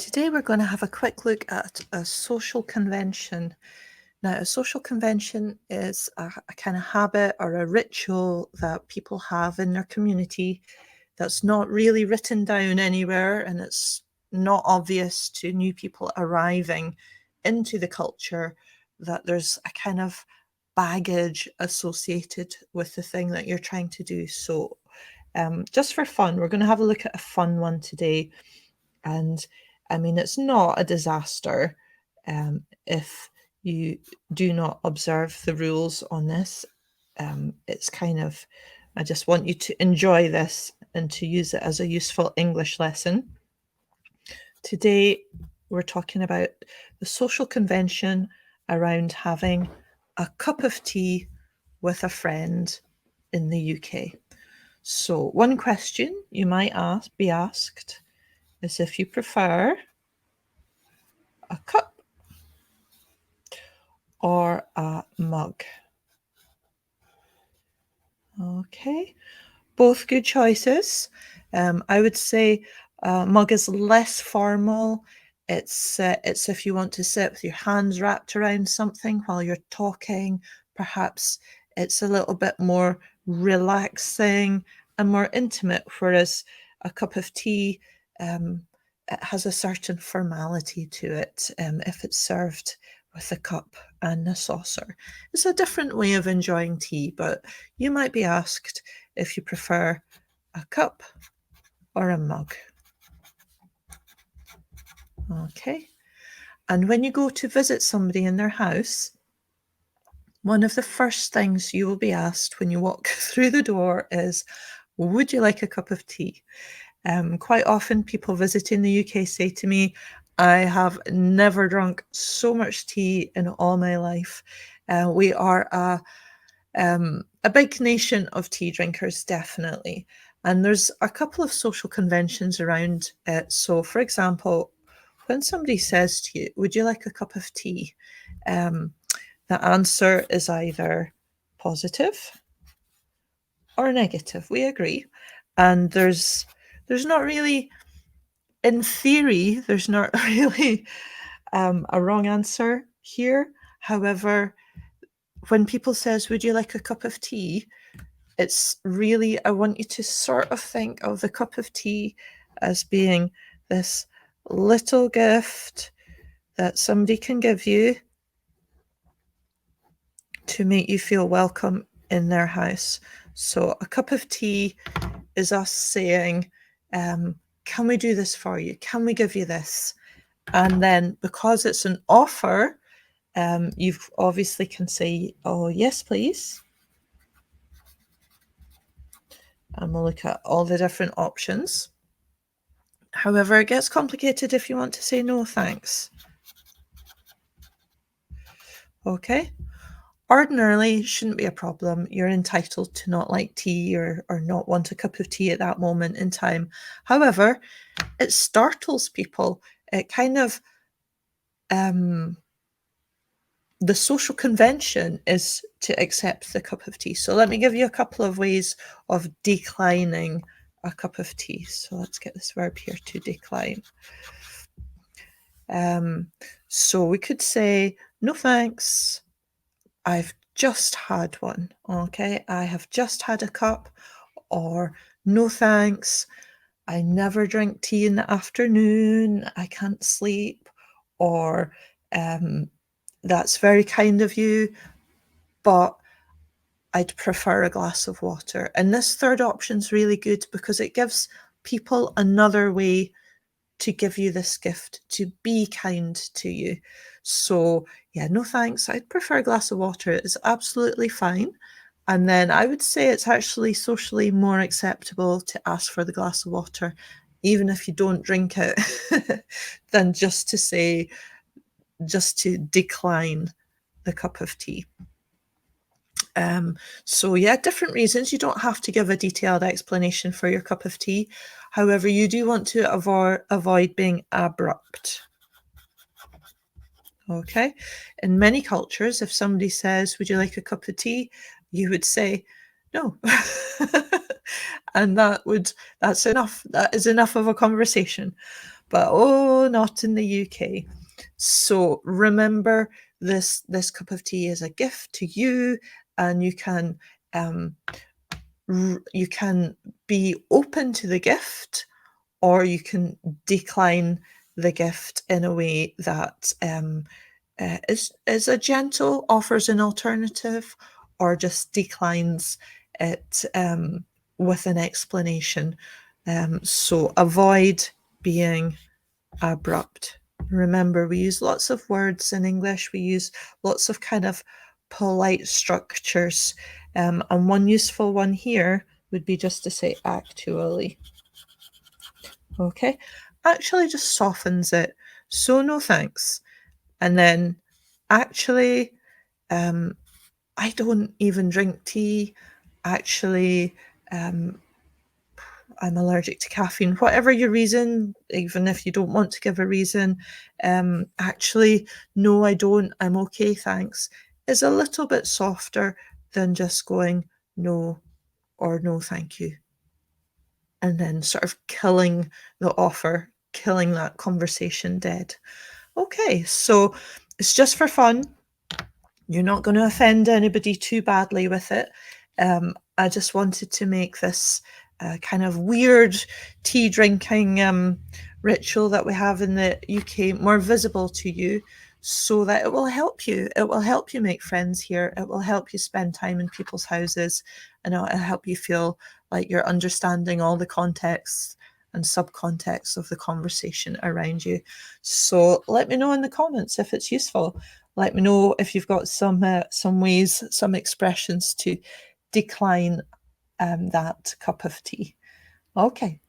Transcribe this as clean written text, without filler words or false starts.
Today we're going to have a quick look at a social convention. Now, a social convention is a kind of habit or a ritual that people have in their community that's not really written down anywhere, and it's not obvious to new people arriving into the culture that there's a kind of baggage associated with the thing that you're trying to do. So just for fun, we're going to have a look at a fun one today. And I mean, it's not a disaster if you do not observe the rules on this. It's kind of, I just want you to enjoy this and to use it as a useful English lesson. Today, we're talking about the social convention around having a cup of tea with a friend in the UK. So, one question you might be asked is if you prefer a cup or a mug. Okay, both good choices. I would say mug is less formal. It's if you want to sit with your hands wrapped around something while you're talking. Perhaps it's a little bit more relaxing and more intimate, whereas a cup of tea it has a certain formality to it if it's served with a cup and a saucer. It's a different way of enjoying tea, but you might be asked if you prefer a cup or a mug. Okay. And when you go to visit somebody in their house, one of the first things you will be asked when you walk through the door is, would you like a cup of tea? Quite often people visiting the UK say to me, I have never drunk so much tea in all my life. We are a big nation of tea drinkers, definitely. And there's a couple of social conventions around it. So, for example, when somebody says to you, would you like a cup of tea? The answer is either positive or negative. We agree. And there's not really, in theory, there's not really a wrong answer here. However, when people says, would you like a cup of tea? It's really, I want you to sort of think of the cup of tea as being this little gift that somebody can give you to make you feel welcome in their house. So a cup of tea is us saying, can we do this for you? Can we give you this? And then because it's an offer, you obviously can say, oh, yes, please. And we'll look at all the different options. However, it gets complicated if you want to say no, thanks. Okay. Ordinarily, shouldn't be a problem. You're entitled to not like tea or not want a cup of tea at that moment in time. However, it startles people. It kind of, the social convention is to accept the cup of tea. So let me give you a couple of ways of declining a cup of tea. So let's get this verb here, to decline. So we could say, no thanks, I've just had one. Okay, I have just had a cup. Or no thanks, I never drink tea in the afternoon, I can't sleep. Or that's very kind of you, but I'd prefer a glass of water. And this third option's really good because it gives people another way to give you this gift, to be kind to you. So yeah, no thanks, I'd prefer a glass of water. It's absolutely fine. And then I would say it's actually socially more acceptable to ask for the glass of water, even if you don't drink it, than just to decline the cup of tea. So yeah, different reasons. You don't have to give a detailed explanation for your cup of tea. However, you do want to avoid being abrupt. Okay. In many cultures, if somebody says, would you like a cup of tea? You would say, no. And that's enough. That is enough of a conversation. but oh, not in the UK. So remember, this cup of tea is a gift to you, and you can be open to the gift, or you can decline the gift in a way that is a gentle, offers an alternative, or just declines it with an explanation. So avoid being abrupt. Remember, we use lots of words in English. We use lots of kind of polite structures. And one useful one here would be just to say actually. Okay, actually just softens it. So no thanks. And then actually, I don't even drink tea. Actually, I'm allergic to caffeine. Whatever your reason, even if you don't want to give a reason, actually, no, I don't. I'm okay, thanks, is a little bit softer than just going no or no, thank you. And then sort of killing the offer, killing that conversation dead. Okay, so it's just for fun. You're not going to offend anybody too badly with it. I just wanted to make this kind of weird tea drinking ritual that we have in the UK more visible to you, so that it will help you. It will help you make friends here. It will help you spend time in people's houses, and it will help you feel like you're understanding all the contexts and subcontext of the conversation around you. So let me know in the comments if it's useful. Let me know if you've got some ways, some expressions to decline that cup of tea. Okay.